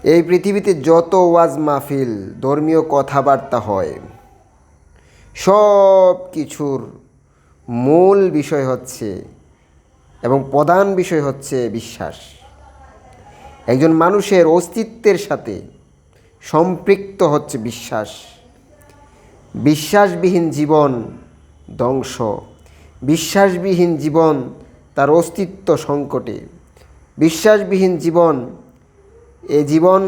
এই পৃথিবীতে যত ওয়াজ মাহফিল ধর্মীয় কথাবার্তা হয়, সব কিছুর মূল বিষয় হচ্ছে এবং প্রধান বিষয় হচ্ছে বিশ্বাস। একজন মানুষের অস্তিত্বের সাথে সম্পৃক্ত হচ্ছে বিশ্বাস। বিশ্বাসবিহীন জীবন ধ্বংস, বিশ্বাসবিহীন জীবন তার অস্তিত্ব সংকটে, বিশ্বাসবিহীন জীবন এ জীবন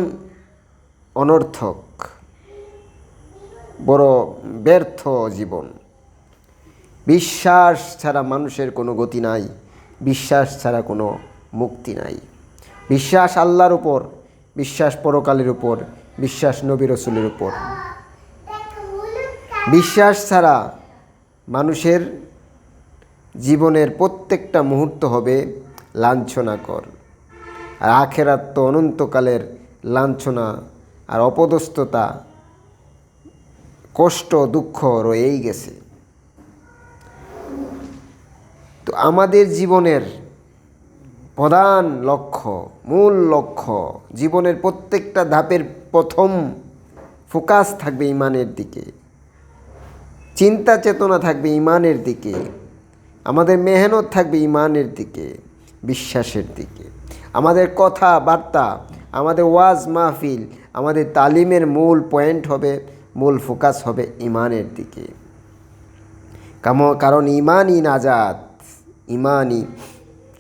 অনর্থক, বড় ব্যর্থ জীবন। বিশ্বাস ছাড়া মানুষের কোনো গতি নাই, বিশ্বাস ছাড়া কোনো মুক্তি নাই। বিশ্বাস আল্লাহর উপর, বিশ্বাস পরকালের উপর, বিশ্বাস নবী রাসূলের উপর। বিশ্বাস ছাড়া মানুষের জীবনের প্রত্যেকটা মুহূর্ত হবে লাঞ্ছনাকর। আর আখেরাত তো অনন্তকালের লাঞ্ছনা আর অপদস্থতা, কষ্ট দুঃখ রয়েই গেছে। তো আমাদের জীবনের প্রধান লক্ষ্য, মূল লক্ষ্য, জীবনের প্রত্যেকটা ধাপের প্রথম ফোকাস থাকবে ইমানের দিকে, চিন্তা চেতনা থাকবে ইমানের দিকে, আমাদের মেহনত থাকবে ইমানের দিকে, বিশ্বাসের দিকে। আমাদের কথাবার্তা, আমাদের ওয়াজ মাহফিল, আমাদের তালিমের মূল পয়েন্ট হবে, মূল ফোকাস হবে ইমানের দিকে। কারণ ইমানই নাজাত, ইমানই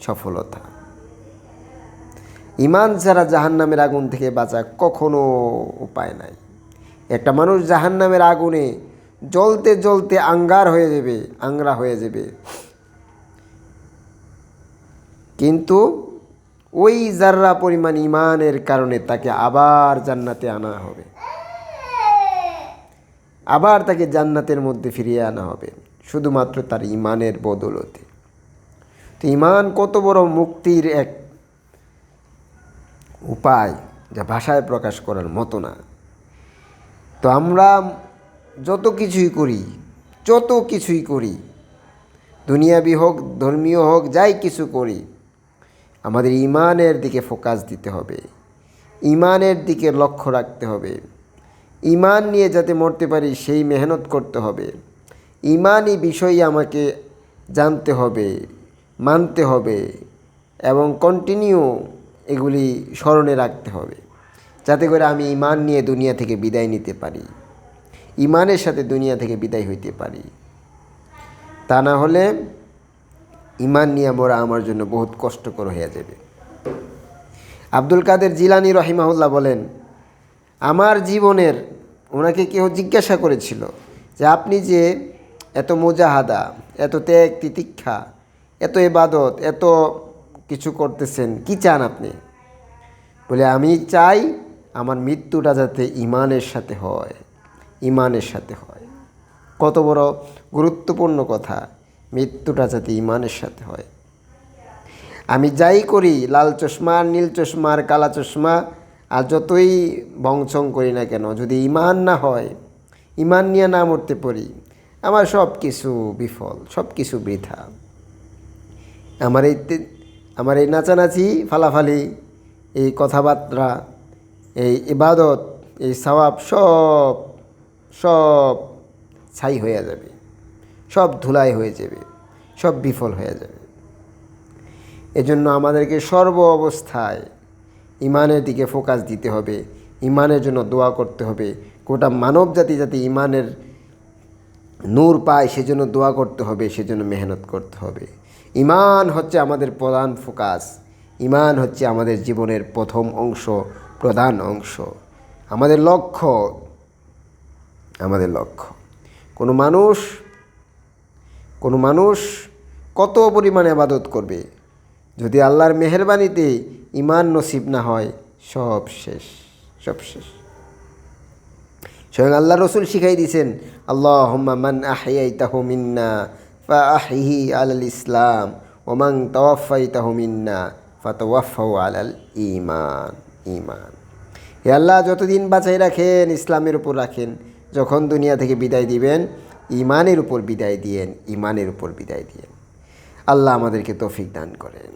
সফলতা। ইমান ছাড়া জাহান্নামের আগুন থেকে বাঁচা কখনো উপায় নাই। একটা মানুষ জাহান্নামের আগুনে জ্বলতে জ্বলতে আংরা হয়ে যাবে, কিন্তু ওই যাররা পরিমাণ ইমানের কারণে তাকে আবার জান্নাতে আনা হবে, আবার তাকে জান্নাতের মধ্যে ফিরিয়ে আনা হবে, শুধুমাত্র তার ইমানের বদৌলতে। তো ইমান কত বড় মুক্তির এক উপায়, যা ভাষায় প্রকাশ করার মতো না। তো আমরা যত কিছুই করি, দুনিয়াবি হোক ধর্মীয় হোক, যাই কিছু করি, আমাদের ইমানের দিকে ফোকাস দিতে হবে, ইমানের দিকে লক্ষ্য রাখতে হবে। ইমান নিয়ে যাতে মরতে পারি সেই মেহনত করতে হবে। ইমানই বিষয় আমাকে জানতে হবে, মানতে হবে এবং কন্টিনিউ এগুলি স্মরণে রাখতে হবে, যাতে করে আমি ইমান নিয়ে দুনিয়া থেকে বিদায় নিতে পারি, ইমানের সাথে দুনিয়া থেকে বিদায় হইতে পারি। তা না হলে ইমান নিয়ে মরা আমার জন্য বহুত কষ্টকর হয়ে যাবে। আব্দুল কাদের জিলানী রহিমাহুল্লাহ বলেন, আমার জীবনের, ওনাকে কেউ জিজ্ঞাসা করেছিল যে আপনি যে এত মুজাহাদা, এত ত্যাগ তিতিক্ষা, এত ইবাদত, এত কিছু করতেছেন, কি চান আপনি? বলে, আমি চাই আমার মৃত্যুটা যাতে ইমানের সাথে হয়, ইমানের সাথে হয়। কত বড় গুরুত্বপূর্ণ কথা, মৃত্যুটা যাতে ইমানের সাথে হয়। আমি যাই করি, লাল চশমা, নীল চশমা, কালা চশমা, আর যতই বংশং করি না কেন, যদি ইমান না হয়, ইমান নিয়ে না মরতে পারি, আমার সব কিছু বিফল, সব কিছু বৃথা। আমার এই নাচানাচি, ফালাফালি, এই কথাবার্তা, এই ইবাদত, এই সওয়াব সব সব ছাই হয়ে যাবে, সব ধুলাই হয়ে যাবে, সব বিফল হয়ে যাবে। এজন্য আমাদেরকে সর্ব অবস্থায় ইমানের দিকে ফোকাস দিতে হবে, ইমানের জন্য দোয়া করতে হবে। গোটা মানব জাতি যাতে ইমানের নূর পায় সেজন্য দোয়া করতে হবে, সেজন্য মেহনত করতে হবে। ইমান হচ্ছে আমাদের প্রধান ফোকাস, ইমান হচ্ছে আমাদের জীবনের প্রথম অংশ, প্রধান অংশ, আমাদের লক্ষ্য। কোনো মানুষ কত পরিমাণে ইবাদত করবে, যদি আল্লাহর মেহেরবানিতে ইমান নসিব না হয়, সব শেষ। স্বয়ং আল্লাহ রসুল শিখাই দিয়েছেন, আল্লাহুম্মা মান আহইয়াইতাহু মিন্না ফাআহইহি আলাল ইসলাম ওয়া মান তাওয়াফাইতাহু মিন্না ফাতাওয়াফাহু আলাল ঈমান। হে আল্লাহ, যতদিন বাঁচাই রাখেন ইসলামের উপর রাখেন, যখন দুনিয়া থেকে বিদায় দিবেন ইমানের উপর বিদায় দিয়েন। আল্লাহ আমাদেরকে তৌফিক দান করেন।